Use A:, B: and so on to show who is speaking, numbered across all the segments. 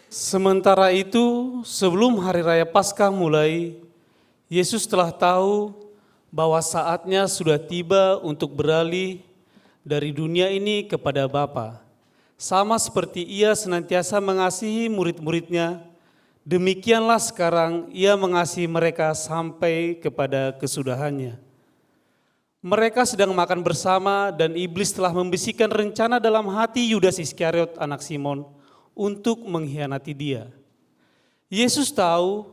A: Sementara itu, sebelum hari raya Paskah mulai, Yesus telah tahu bahwa saatnya sudah tiba untuk beralih dari dunia ini kepada Bapa. Sama seperti ia senantiasa mengasihi murid-muridnya, demikianlah sekarang ia mengasihi mereka sampai kepada kesudahannya. Mereka sedang makan bersama dan iblis telah membisikkan rencana dalam hati Yudas Iskariot anak Simon untuk mengkhianati dia. Yesus tahu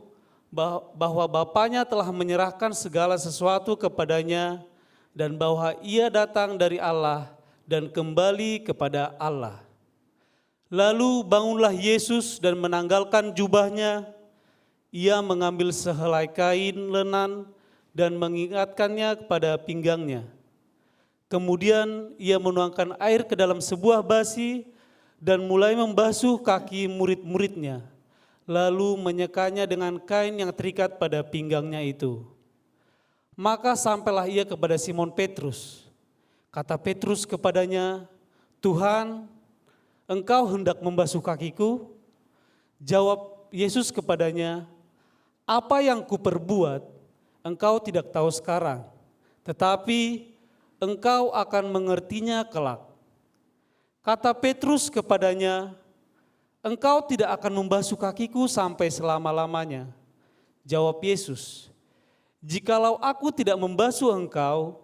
A: bahwa Bapanya telah menyerahkan segala sesuatu kepadanya dan bahwa ia datang dari Allah dan kembali kepada Allah. Lalu bangunlah Yesus dan menanggalkan jubahnya, ia mengambil sehelai kain lenan dan mengikatkannya kepada pinggangnya. Kemudian ia menuangkan air ke dalam sebuah basi dan mulai membasuh kaki murid-muridnya, lalu menyekanya dengan kain yang terikat pada pinggangnya itu. Maka sampailah ia kepada Simon Petrus. Kata Petrus kepadanya, "Tuhan, engkau hendak membasuh kakiku?" Jawab Yesus kepadanya, "Apa yang kuperbuat, engkau tidak tahu sekarang, tetapi engkau akan mengertinya kelak." Kata Petrus kepadanya, "Engkau tidak akan membasuh kakiku sampai selama-lamanya." Jawab Yesus, "Jikalau aku tidak membasuh engkau,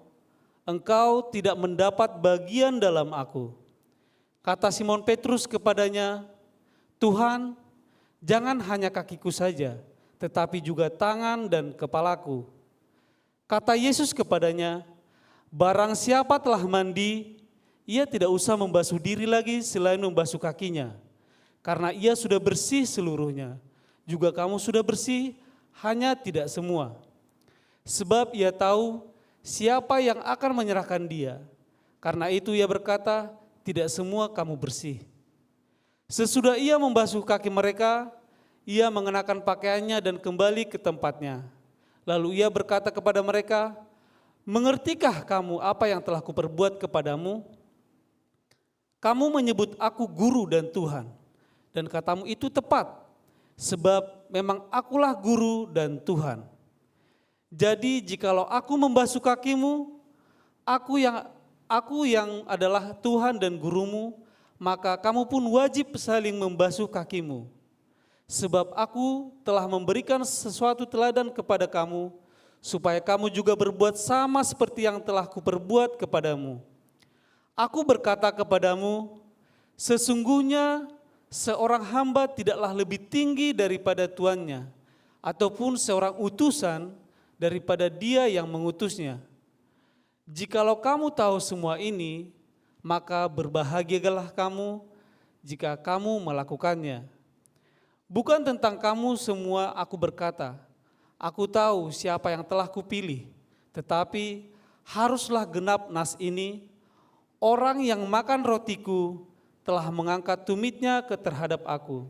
A: engkau tidak mendapat bagian dalam aku." Kata Simon Petrus kepadanya, "Tuhan, jangan hanya kakiku saja, tetapi juga tangan dan kepalaku." Kata Yesus kepadanya, "Barang siapa telah mandi, ia tidak usah membasuh diri lagi selain membasuh kakinya, karena ia sudah bersih seluruhnya. Juga kamu sudah bersih, hanya tidak semua. Sebab ia tahu siapa yang akan menyerahkan dia. Karena itu ia berkata, tidak semua kamu bersih." Sesudah ia membasuh kaki mereka, ia mengenakan pakaiannya dan kembali ke tempatnya. Lalu ia berkata kepada mereka, "Mengertikah kamu apa yang telah kuperbuat kepadamu? Kamu menyebut aku guru dan Tuhan, dan katamu itu tepat, sebab memang akulah guru dan Tuhan. Jadi jikalau aku membasuh kakimu, aku yang adalah Tuhan dan gurumu, maka kamu pun wajib saling membasuh kakimu. Sebab aku telah memberikan sesuatu teladan kepada kamu, supaya kamu juga berbuat sama seperti yang telah kuperbuat kepadamu. Aku berkata kepadamu, sesungguhnya seorang hamba tidaklah lebih tinggi daripada tuannya, ataupun seorang utusan daripada dia yang mengutusnya. Jikalau kamu tahu semua ini, maka berbahagialah kamu jika kamu melakukannya. Bukan tentang kamu semua aku berkata, aku tahu siapa yang telah kupilih, tetapi haruslah genap nas ini, orang yang makan rotiku telah mengangkat tumitnya terhadap aku.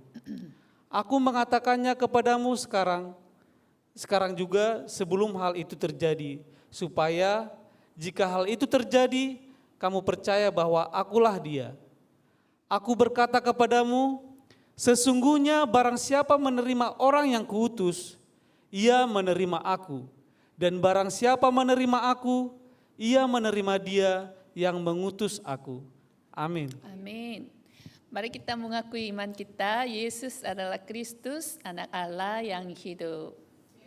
A: Aku mengatakannya kepadamu sekarang juga sebelum hal itu terjadi, supaya jika hal itu terjadi, kamu percaya bahwa akulah dia. Aku berkata kepadamu, sesungguhnya barang siapa menerima orang yang kuutus, ia menerima aku. Dan barang siapa menerima aku, ia menerima dia yang mengutus aku. Amin.
B: Amin. Mari kita mengakui iman kita, Yesus adalah Kristus, anak Allah yang hidup.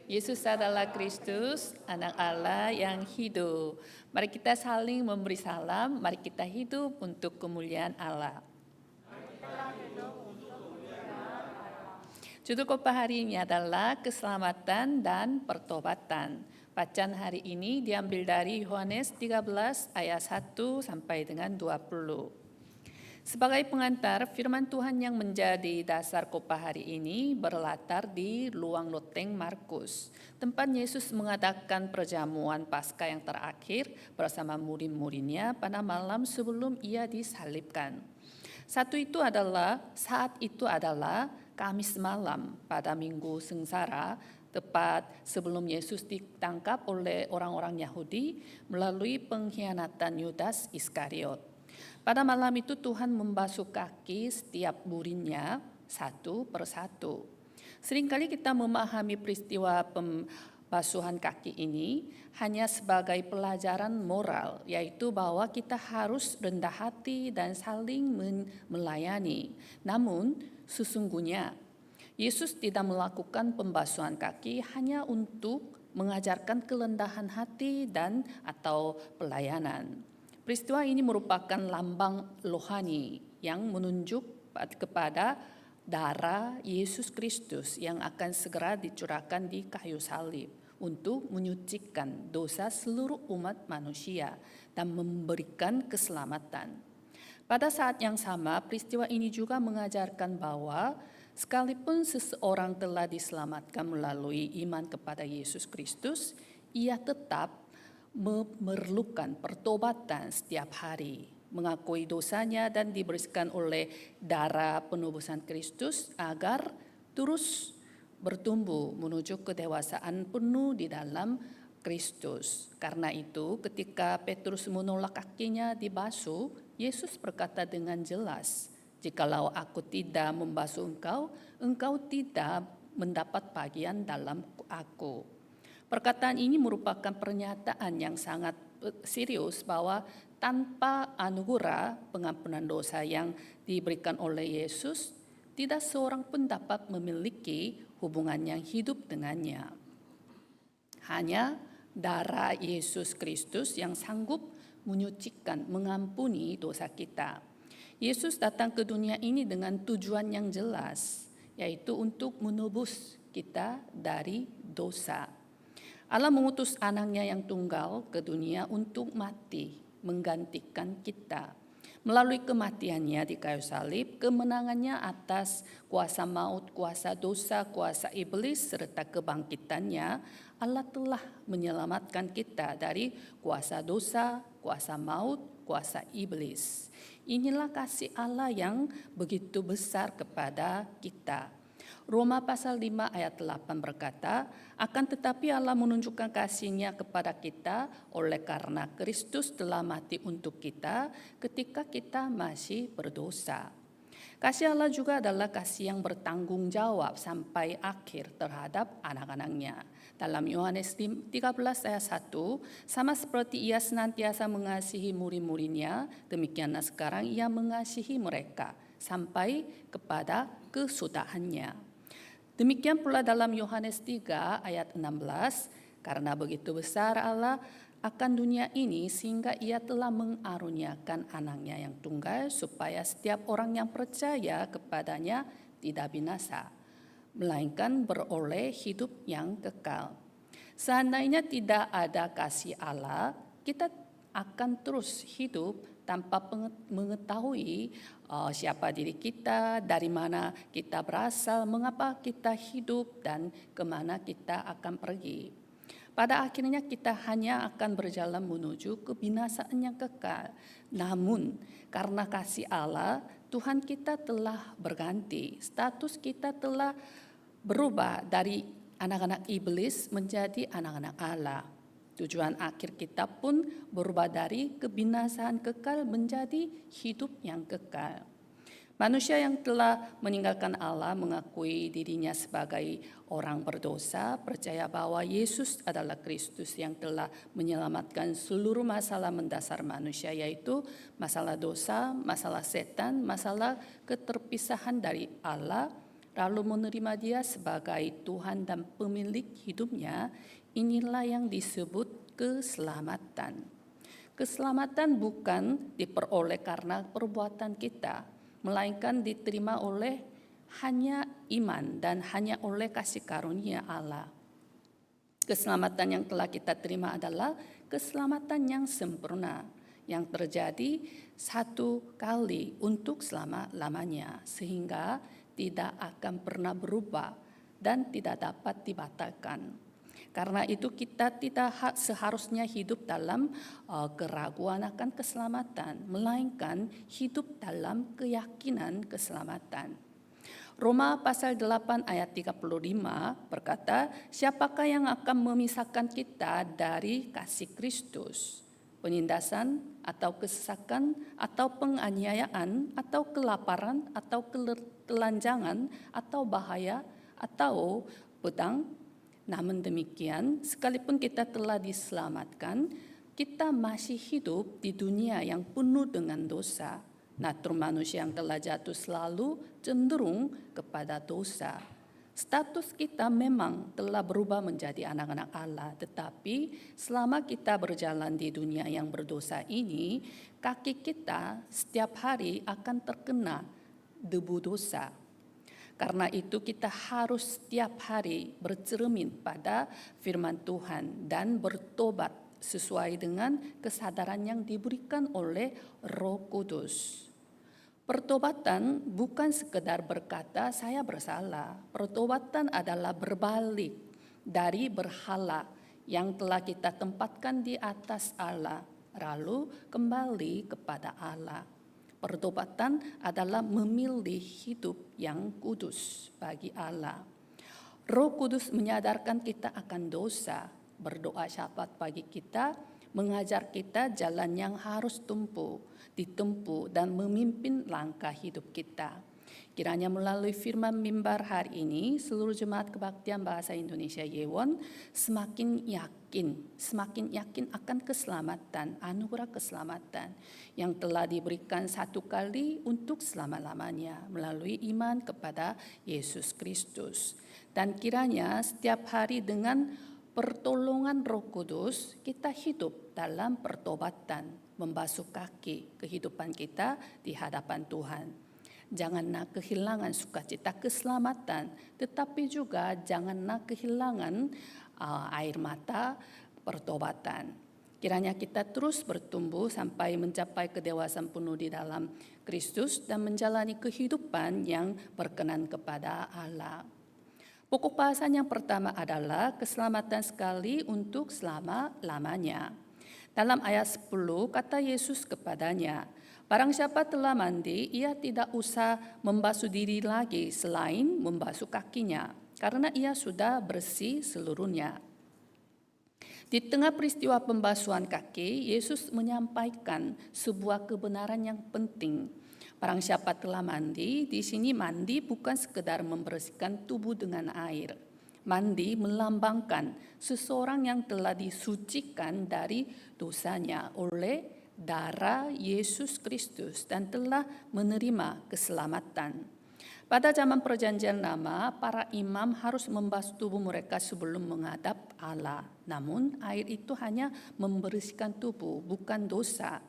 B: Yesus adalah Kristus, anak Allah yang hidup. Mari kita saling memberi salam, mari kita hidup untuk kemuliaan Allah. Judul khotbah hari ini adalah keselamatan dan pertobatan. Bacaan hari ini diambil dari Yohanes 13 ayat 1 sampai dengan 20. Sebagai pengantar, firman Tuhan yang menjadi dasar khotbah hari ini berlatar di Luang Loteng Markus, tempat Yesus mengadakan perjamuan Paskah yang terakhir bersama murid-muridnya pada malam sebelum ia disalibkan. Saat itu adalah Kamis malam pada Minggu Sengsara, tepat sebelum Yesus ditangkap oleh orang-orang Yahudi melalui pengkhianatan Yudas Iskariot. Pada malam itu Tuhan membasuh kaki setiap muridnya satu persatu. Seringkali kita memahami peristiwa pembasuhan kaki ini hanya sebagai pelajaran moral, yaitu bahwa kita harus rendah hati dan saling melayani. Namun sesungguhnya Yesus tidak melakukan pembasuhan kaki hanya untuk mengajarkan kerendahan hati dan atau pelayanan. Peristiwa ini merupakan lambang rohani yang menunjuk kepada darah Yesus Kristus yang akan segera dicurahkan di kayu salib untuk menyucikan dosa seluruh umat manusia dan memberikan keselamatan. Pada saat yang sama, peristiwa ini juga mengajarkan bahwa sekalipun seseorang telah diselamatkan melalui iman kepada Yesus Kristus, ia tetap memerlukan pertobatan setiap hari, mengakui dosanya dan dibersihkan oleh darah penebusan Kristus agar terus bertumbuh menuju kedewasaan penuh di dalam Kristus. Karena itu, ketika Petrus menolak kakinya dibasuh, Yesus berkata dengan jelas, "Jikalau aku tidak membasuh engkau, engkau tidak mendapat bagian dalam aku." Perkataan ini merupakan pernyataan yang sangat serius bahwa tanpa anugerah pengampunan dosa yang diberikan oleh Yesus, tidak seorang pun dapat memiliki hubungan yang hidup dengannya. Hanya darah Yesus Kristus yang sanggup menyucikan, mengampuni dosa kita. Yesus datang ke dunia ini dengan tujuan yang jelas, yaitu untuk menebus kita dari dosa. Allah mengutus anaknya yang tunggal ke dunia untuk mati, menggantikan kita. Melalui kematiannya di kayu salib, kemenangannya atas kuasa maut, kuasa dosa, kuasa iblis, serta kebangkitannya, Allah telah menyelamatkan kita dari kuasa dosa, kuasa maut, kuasa iblis. Inilah kasih Allah yang begitu besar kepada kita. Roma pasal 5 ayat 8 berkata, "Akan tetapi Allah menunjukkan kasih-Nya kepada kita oleh karena Kristus telah mati untuk kita ketika kita masih berdosa." Kasih Allah juga adalah kasih yang bertanggung jawab sampai akhir terhadap anak-anaknya. Dalam Yohanes 13 ayat 1, sama seperti Ia senantiasa mengasihi murid-muridnya, demikianlah sekarang Ia mengasihi mereka sampai kepada kesudahannya. Demikian pula dalam Yohanes 3 ayat 16, karena begitu besar Allah akan dunia ini sehingga Ia telah mengaruniakan anaknya yang tunggal supaya setiap orang yang percaya kepadanya tidak binasa, melainkan beroleh hidup yang kekal. Seandainya tidak ada kasih Allah, kita akan terus hidup tanpa mengetahui siapa diri kita, dari mana kita berasal, mengapa kita hidup, dan kemana kita akan pergi. Pada akhirnya kita hanya akan berjalan menuju kebinasaan yang kekal. Namun karena kasih Allah, Tuhan kita telah berganti. Status kita telah berubah dari anak-anak iblis menjadi anak-anak Allah. Tujuan akhir kita pun berubah dari kebinasaan kekal menjadi hidup yang kekal. Manusia yang telah meninggalkan Allah mengakui dirinya sebagai orang berdosa, percaya bahwa Yesus adalah Kristus yang telah menyelamatkan seluruh masalah mendasar manusia, yaitu masalah dosa, masalah setan, masalah keterpisahan dari Allah, lalu menerima Dia sebagai Tuhan dan pemilik hidupnya. Inilah yang disebut keselamatan. Keselamatan bukan diperoleh karena perbuatan kita, melainkan diterima oleh hanya iman dan hanya oleh kasih karunia Allah. Keselamatan yang telah kita terima adalah keselamatan yang sempurna, yang terjadi satu kali untuk selama-lamanya, sehingga tidak akan pernah berubah dan tidak dapat dibatalkan. Karena itu kita tidak seharusnya hidup dalam keraguan akan keselamatan, melainkan hidup dalam keyakinan keselamatan. Roma pasal 8 ayat 35 berkata, "Siapakah yang akan memisahkan kita dari kasih Kristus? penindasan, atau kesesakan, atau penganiayaan, atau kelaparan, atau ketelanjangan, atau bahaya, atau pedang. Namun demikian, sekalipun kita telah diselamatkan, kita masih hidup di dunia yang penuh dengan dosa. Natur manusia yang telah jatuh selalu cenderung kepada dosa. Status kita memang telah berubah menjadi anak-anak Allah, tetapi selama kita berjalan di dunia yang berdosa ini, kaki kita setiap hari akan terkena debu dosa. Karena itu kita harus setiap hari bercermin pada firman Tuhan dan bertobat sesuai dengan kesadaran yang diberikan oleh Roh Kudus. Pertobatan bukan sekedar berkata saya bersalah. Pertobatan adalah berbalik dari berhala yang telah kita tempatkan di atas Allah, lalu kembali kepada Allah. Pertobatan adalah memilih hidup yang kudus bagi Allah. Roh Kudus menyadarkan kita akan dosa, berdoa syafaat bagi kita, mengajar kita jalan yang harus ditempuh dan memimpin langkah hidup kita. Kiranya melalui firman mimbar hari ini, seluruh jemaat kebaktian bahasa Indonesia Yewon semakin yakin akan keselamatan, anugerah keselamatan yang telah diberikan satu kali untuk selama-lamanya melalui iman kepada Yesus Kristus. Dan kiranya setiap hari dengan pertolongan Roh Kudus kita hidup dalam pertobatan, membasuh kaki kehidupan kita di hadapan Tuhan. Janganlah kehilangan sukacita keselamatan, tetapi juga janganlah kehilangan air mata pertobatan. Kiranya kita terus bertumbuh sampai mencapai kedewasaan penuh di dalam Kristus dan menjalani kehidupan yang berkenan kepada Allah. Pokok bahasan yang pertama adalah keselamatan sekali untuk selama-lamanya. Dalam ayat 10 kata Yesus kepadanya, barang siapa telah mandi, ia tidak usah membasuh diri lagi selain membasuh kakinya, karena ia sudah bersih seluruhnya. Di tengah peristiwa pembasuhan kaki, Yesus menyampaikan sebuah kebenaran yang penting. Barang siapa telah mandi, di sini mandi bukan sekedar membersihkan tubuh dengan air. Mandi melambangkan seseorang yang telah disucikan dari dosanya oleh darah Yesus Kristus dan telah menerima keselamatan. Pada zaman Perjanjian Lama, para imam harus membasuh tubuh mereka sebelum menghadap Allah. Namun air itu hanya membersihkan tubuh, bukan dosa.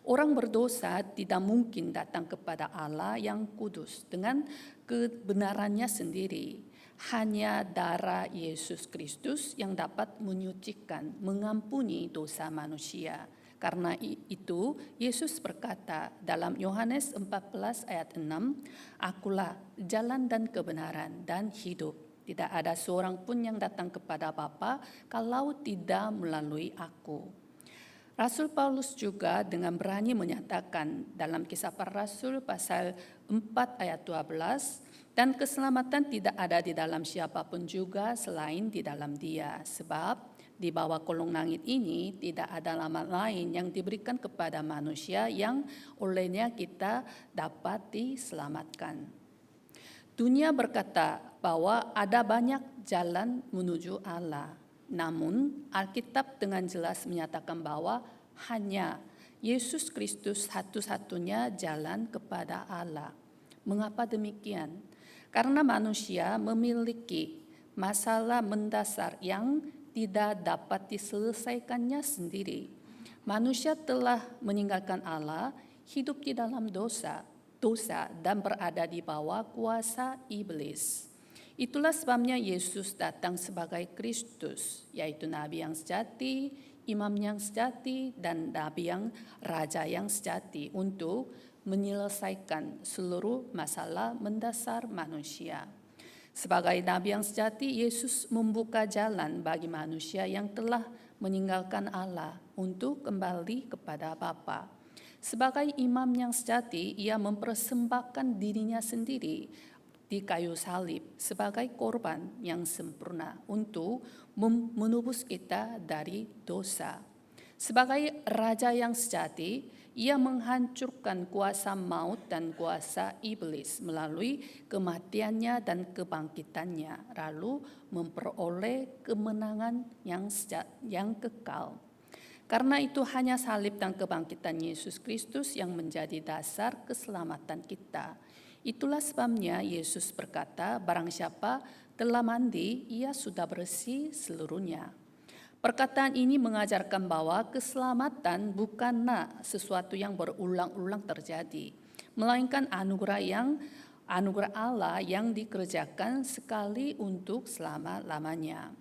B: Orang berdosa tidak mungkin datang kepada Allah yang kudus dengan kebenarannya sendiri. Hanya darah Yesus Kristus yang dapat menyucikan, mengampuni dosa manusia. Karena itu Yesus berkata dalam Yohanes 14 ayat 6, "Akulah jalan dan kebenaran dan hidup. Tidak ada seorang pun yang datang kepada Bapa kalau tidak melalui aku." Rasul Paulus juga dengan berani menyatakan dalam Kisah Para Rasul pasal 4 ayat 12, dan keselamatan tidak ada di dalam siapapun juga selain di dalam Dia, sebab di bawah kolong langit ini tidak ada nama lain yang diberikan kepada manusia yang olehnya kita dapat diselamatkan. Dunia berkata bahwa ada banyak jalan menuju Allah. Namun Alkitab dengan jelas menyatakan bahwa hanya Yesus Kristus satu-satunya jalan kepada Allah. Mengapa demikian? Karena manusia memiliki masalah mendasar yang tidak dapat diselesaikannya sendiri. Manusia telah meninggalkan Allah, hidup di dalam dosa dan berada di bawah kuasa iblis. Itulah sebabnya Yesus datang sebagai Kristus, yaitu Nabi yang sejati, Imam yang sejati, dan Nabi yang Raja yang sejati untuk menyelesaikan seluruh masalah mendasar manusia. Sebagai Nabi yang sejati, Yesus membuka jalan bagi manusia yang telah meninggalkan Allah untuk kembali kepada Bapa. Sebagai imam yang sejati, ia mempersembahkan dirinya sendiri di kayu salib sebagai korban yang sempurna untuk menebus kita dari dosa. Sebagai raja yang sejati, ia menghancurkan kuasa maut dan kuasa iblis melalui kematiannya dan kebangkitannya, lalu memperoleh kemenangan yang kekal. Karena itu hanya salib dan kebangkitan Yesus Kristus yang menjadi dasar keselamatan kita. Itulah sebabnya Yesus berkata, barang siapa telah mandi, ia sudah bersih seluruhnya. Perkataan ini mengajarkan bahwa keselamatan bukanlah sesuatu yang berulang-ulang terjadi, melainkan anugerah Allah yang dikerjakan sekali untuk selama-lamanya.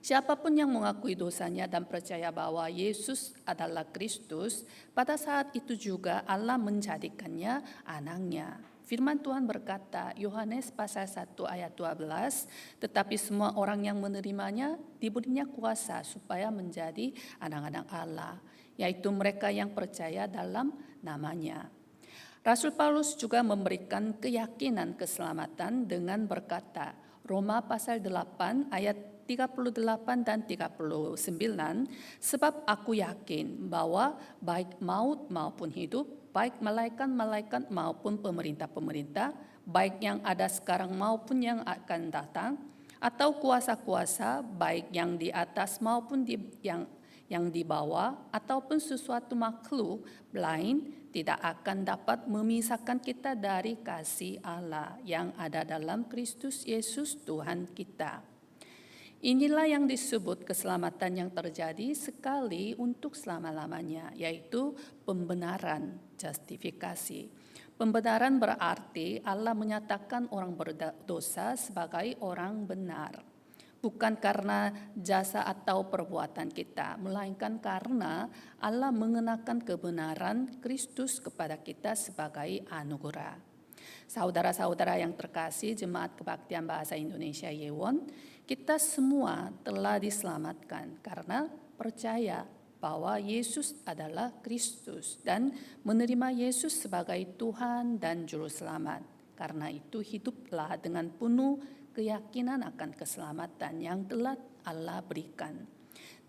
B: Siapapun yang mengakui dosanya dan percaya bahwa Yesus adalah Kristus, pada saat itu juga Allah menjadikannya anaknya. Firman Tuhan berkata, Yohanes pasal 1 ayat 12, tetapi semua orang yang menerimanya diberinya kuasa supaya menjadi anak-anak Allah, yaitu mereka yang percaya dalam namanya. Rasul Paulus juga memberikan keyakinan keselamatan dengan berkata, Roma pasal 8 ayat 38 dan 39, sebab aku yakin bahwa baik maut maupun hidup, baik malaikat-malaikat maupun pemerintah-pemerintah, baik yang ada sekarang maupun yang akan datang, atau kuasa-kuasa, baik yang di atas maupun yang di bawah, ataupun sesuatu makhluk lain, tidak akan dapat memisahkan kita dari kasih Allah yang ada dalam Kristus Yesus Tuhan kita. Inilah yang disebut keselamatan yang terjadi sekali untuk selama-lamanya, yaitu pembenaran, justifikasi. Pembenaran berarti Allah menyatakan orang berdosa sebagai orang benar. Bukan karena jasa atau perbuatan kita, melainkan karena Allah mengenakan kebenaran Kristus kepada kita sebagai anugerah. Saudara-saudara yang terkasih, Jemaat Kebaktian Bahasa Indonesia Yewon, kita semua telah diselamatkan karena percaya bahwa Yesus adalah Kristus dan menerima Yesus sebagai Tuhan dan Juru Selamat. Karena itu hiduplah dengan penuh keyakinan akan keselamatan yang telah Allah berikan.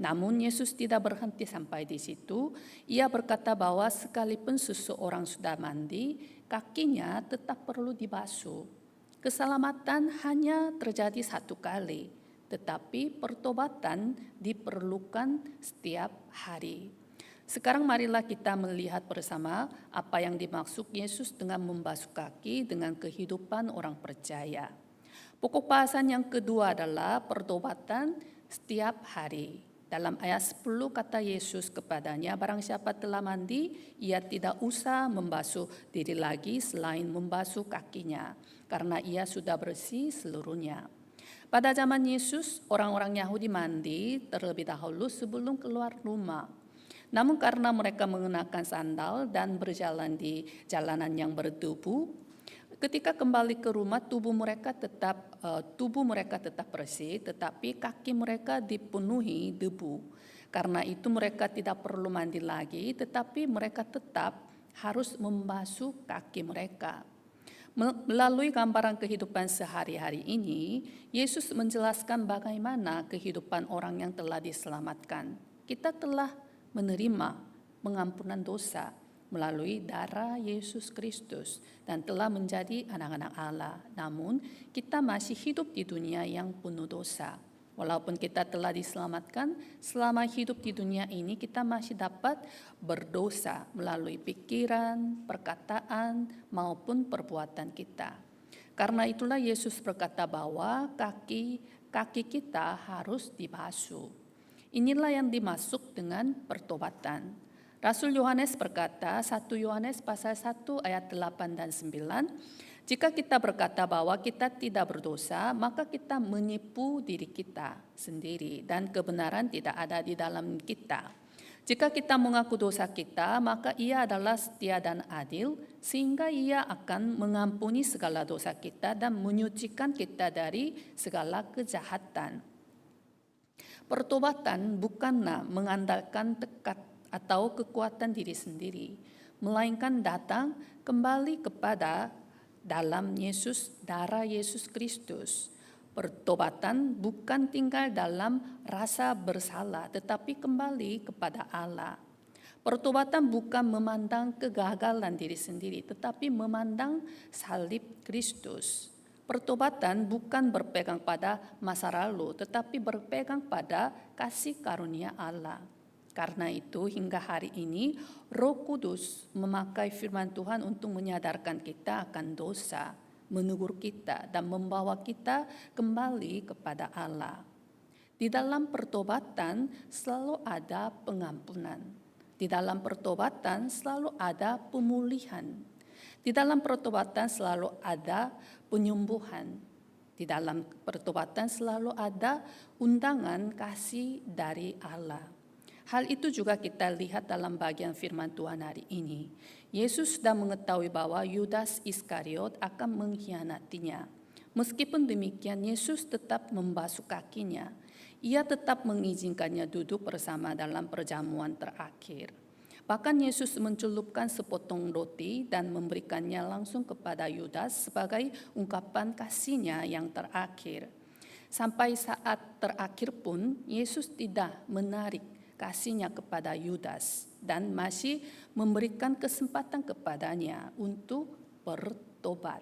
B: Namun Yesus tidak berhenti sampai di situ. Ia berkata bahwa sekalipun seseorang sudah mandi, kakinya tetap perlu dibasuh. Keselamatan hanya terjadi satu kali, tetapi pertobatan diperlukan setiap hari. Sekarang marilah kita melihat bersama apa yang dimaksud Yesus dengan membasuh kaki dengan kehidupan orang percaya. Pokok bahasan yang kedua adalah pertobatan setiap hari. Dalam ayat 10 kata Yesus kepadanya, barang siapa telah mandi, ia tidak usah membasuh diri lagi selain membasuh kakinya, karena ia sudah bersih seluruhnya. Pada zaman Yesus, orang-orang Yahudi mandi terlebih dahulu sebelum keluar rumah. Namun karena mereka mengenakan sandal dan berjalan di jalanan yang berdebu, ketika kembali ke rumah tubuh mereka tetap bersih, tetapi kaki mereka dipenuhi debu. Karena itu mereka tidak perlu mandi lagi, tetapi mereka tetap harus membasuh kaki mereka. Melalui gambaran kehidupan sehari-hari ini, Yesus menjelaskan bagaimana kehidupan orang yang telah diselamatkan. Kita telah menerima pengampunan dosa melalui darah Yesus Kristus dan telah menjadi anak-anak Allah. Namun kita masih hidup di dunia yang penuh dosa. Walaupun kita telah diselamatkan, selama hidup di dunia ini kita masih dapat berdosa melalui pikiran, perkataan, maupun perbuatan kita. Karena itulah Yesus berkata bahwa kaki kita harus dibasuh. Inilah yang dimaksud dengan pertobatan. Rasul Yohanes berkata, 1 Yohanes pasal 1 ayat 8 dan 9, jika kita berkata bahwa kita tidak berdosa, maka kita menipu diri kita sendiri dan kebenaran tidak ada di dalam kita. Jika kita mengaku dosa kita, maka Ia adalah setia dan adil, sehingga Ia akan mengampuni segala dosa kita dan menyucikan kita dari segala kejahatan. Pertobatan bukanlah mengandalkan tekad atau kekuatan diri sendiri, melainkan datang kembali kepada dalam Yesus, darah Yesus Kristus. Pertobatan bukan tinggal dalam rasa bersalah, tetapi kembali kepada Allah. Pertobatan bukan memandang kegagalan diri sendiri, tetapi memandang salib Kristus. Pertobatan bukan berpegang pada masa lalu, tetapi berpegang pada kasih karunia Allah. Karena itu hingga hari ini Roh Kudus memakai firman Tuhan untuk menyadarkan kita akan dosa, menegur kita dan membawa kita kembali kepada Allah. Di dalam pertobatan selalu ada pengampunan. Di dalam pertobatan selalu ada pemulihan. Di dalam pertobatan selalu ada penyembuhan. Di dalam pertobatan selalu ada undangan kasih dari Allah. Hal itu juga kita lihat dalam bagian firman Tuhan hari ini. Yesus sudah mengetahui bahwa Yudas Iskariot akan mengkhianatinya. Meskipun demikian, Yesus tetap membasuh kakinya. Ia tetap mengizinkannya duduk bersama dalam perjamuan terakhir. Bahkan Yesus mencelupkan sepotong roti dan memberikannya langsung kepada Yudas sebagai ungkapan kasihnya yang terakhir. Sampai saat terakhir pun, Yesus tidak menarik kasihnya kepada Yudas dan masih memberikan kesempatan kepadanya untuk bertobat.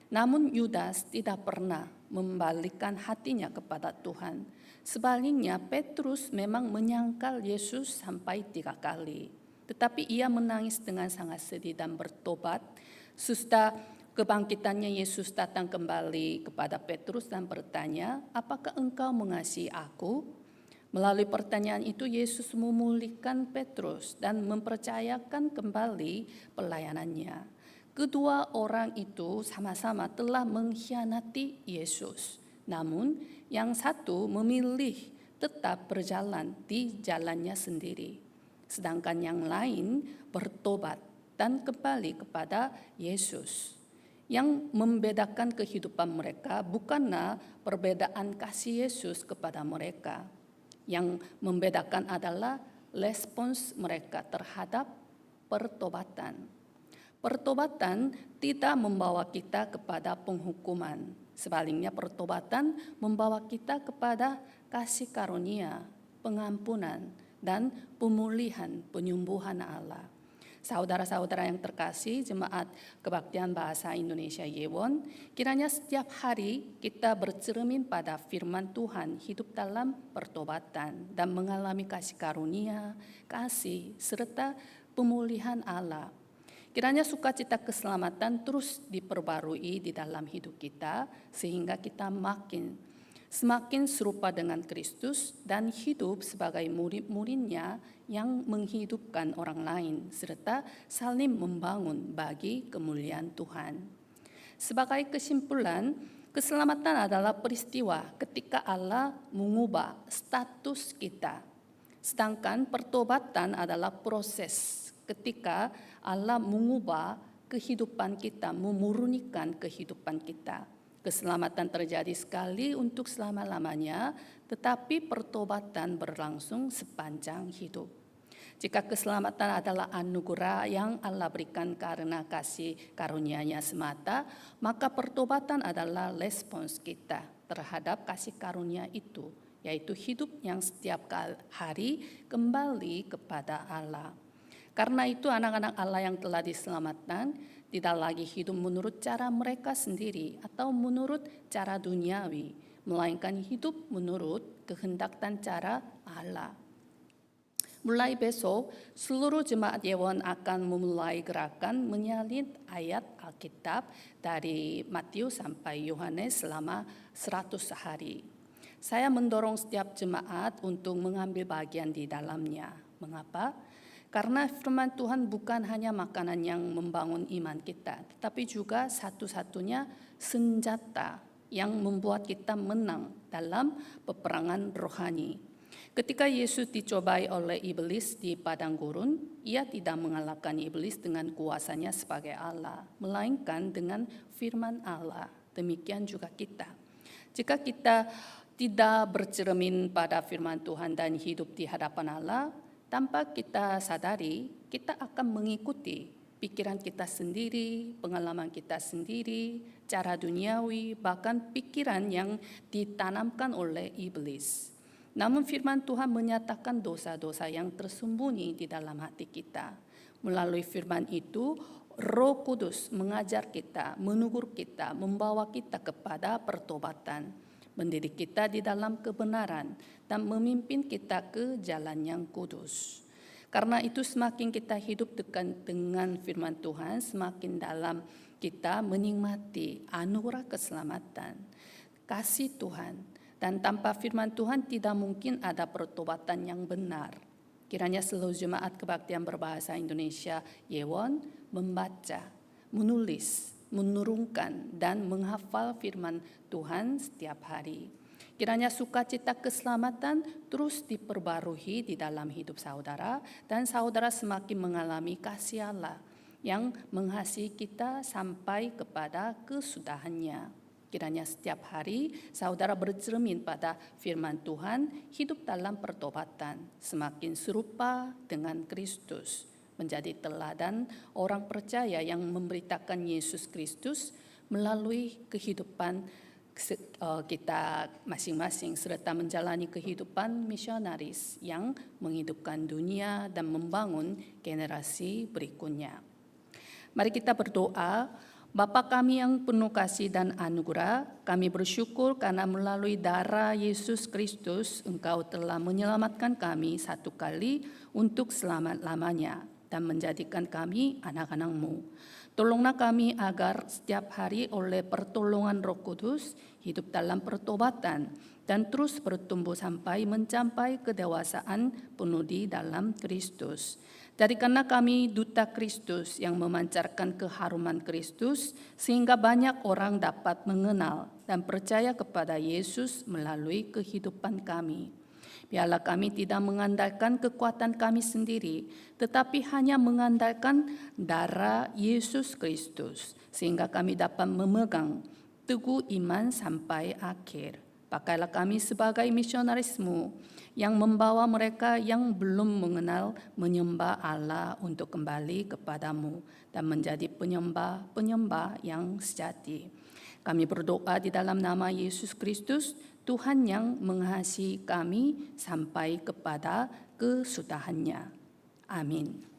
B: Namun Yudas tidak pernah membalikkan hatinya kepada Tuhan. Sebaliknya Petrus memang menyangkal Yesus sampai 3 kali. Tetapi ia menangis dengan sangat sedih dan bertobat. Sesudah kebangkitannya Yesus datang kembali kepada Petrus dan bertanya, "Apakah engkau mengasihi aku?" Melalui pertanyaan itu Yesus memulihkan Petrus dan mempercayakan kembali pelayanannya. Kedua orang itu sama-sama telah mengkhianati Yesus. Namun yang satu memilih tetap berjalan di jalannya sendiri. Sedangkan yang lain bertobat dan kembali kepada Yesus. Yang membedakan kehidupan mereka bukanlah perbedaan kasih Yesus kepada mereka. Yang membedakan adalah respons mereka terhadap pertobatan. Pertobatan tidak membawa kita kepada penghukuman. Sebaliknya pertobatan membawa kita kepada kasih karunia, pengampunan, dan pemulihan, penyembuhan Allah. Saudara-saudara yang terkasih, Jemaat Kebaktian Bahasa Indonesia Yewon, kiranya setiap hari kita bercermin pada firman Tuhan, hidup dalam pertobatan dan mengalami kasih karunia, kasih, serta pemulihan Allah. Kiranya sukacita keselamatan terus diperbarui di dalam hidup kita sehingga kita semakin serupa dengan Kristus dan hidup sebagai murid-muridnya yang menghidupkan orang lain serta saling membangun bagi kemuliaan Tuhan. Sebagai kesimpulan, keselamatan adalah peristiwa ketika Allah mengubah status kita. Sedangkan pertobatan adalah proses ketika Allah mengubah kehidupan kita, memurnikan kehidupan kita. Keselamatan terjadi sekali untuk selama-lamanya, tetapi pertobatan berlangsung sepanjang hidup. Jika keselamatan adalah anugerah yang Allah berikan karena kasih karunia-Nya semata, maka pertobatan adalah respons kita terhadap kasih karunia itu, yaitu hidup yang setiap hari kembali kepada Allah. Karena itu anak-anak Allah yang telah diselamatkan tidak lagi hidup menurut cara mereka sendiri atau menurut cara duniawi, melainkan hidup menurut kehendak dan cara Allah. Mulai besok, seluruh jemaat Yewon akan memulai gerakan menyalin ayat Alkitab dari Matius sampai Yohanes selama 100 hari. Saya mendorong setiap jemaat untuk mengambil bagian di dalamnya. Mengapa? Karena firman Tuhan bukan hanya makanan yang membangun iman kita, tetapi juga satu-satunya senjata yang membuat kita menang dalam peperangan rohani. Ketika Yesus dicobai oleh iblis di padang gurun, ia tidak mengalahkan iblis dengan kuasanya sebagai Allah, melainkan dengan firman Allah. Demikian juga kita. Jika kita tidak bercermin pada firman Tuhan dan hidup di hadapan Allah, tanpa kita sadari, kita akan mengikuti pikiran kita sendiri, pengalaman kita sendiri, cara duniawi, bahkan pikiran yang ditanamkan oleh iblis. Namun firman Tuhan menyatakan dosa-dosa yang tersembunyi di dalam hati kita. Melalui firman itu, Roh Kudus mengajar kita, menegur kita, membawa kita kepada pertobatan, mendidik kita di dalam kebenaran, dan memimpin kita ke jalan yang kudus. Karena itu semakin kita hidup dekat dengan firman Tuhan, semakin dalam kita menikmati anugerah keselamatan, kasih Tuhan. Dan tanpa firman Tuhan tidak mungkin ada pertobatan yang benar. Kiranya seluruh jemaat kebaktian berbahasa Indonesia Yewon membaca, menulis, menurunkan, dan menghafal firman Tuhan setiap hari. Kiranya sukacita keselamatan terus diperbarui di dalam hidup saudara, dan saudara semakin mengalami kasih Allah yang mengasihi kita sampai kepada kesudahannya. Kiranya setiap hari saudara bercermin pada firman Tuhan, hidup dalam pertobatan, semakin serupa dengan Kristus, menjadi teladan orang percaya yang memberitakan Yesus Kristus melalui kehidupan kita masing-masing, serta menjalani kehidupan misionaris yang menghidupkan dunia dan membangun generasi berikutnya. Mari kita berdoa. Bapa kami yang penuh kasih dan anugerah, kami bersyukur karena melalui darah Yesus Kristus, Engkau telah menyelamatkan kami satu kali untuk selama-lamanya dan menjadikan kami anak-anak-Mu. Tolonglah kami agar setiap hari oleh pertolongan Roh Kudus hidup dalam pertobatan dan terus bertumbuh sampai mencapai kedewasaan penuh di dalam Kristus. Jadikanlah kami duta Kristus yang memancarkan keharuman Kristus sehingga banyak orang dapat mengenal dan percaya kepada Yesus melalui kehidupan kami. Biarlah kami tidak mengandalkan kekuatan kami sendiri, tetapi hanya mengandalkan darah Yesus Kristus sehingga kami dapat memegang teguh iman sampai akhir. Pakailah kami sebagai misionaris-Mu yang membawa mereka yang belum mengenal menyembah Allah untuk kembali kepada-Mu dan menjadi penyembah-penyembah yang sejati. Kami berdoa di dalam nama Yesus Kristus, Tuhan yang mengasihi kami sampai kepada kesudahannya. Amin.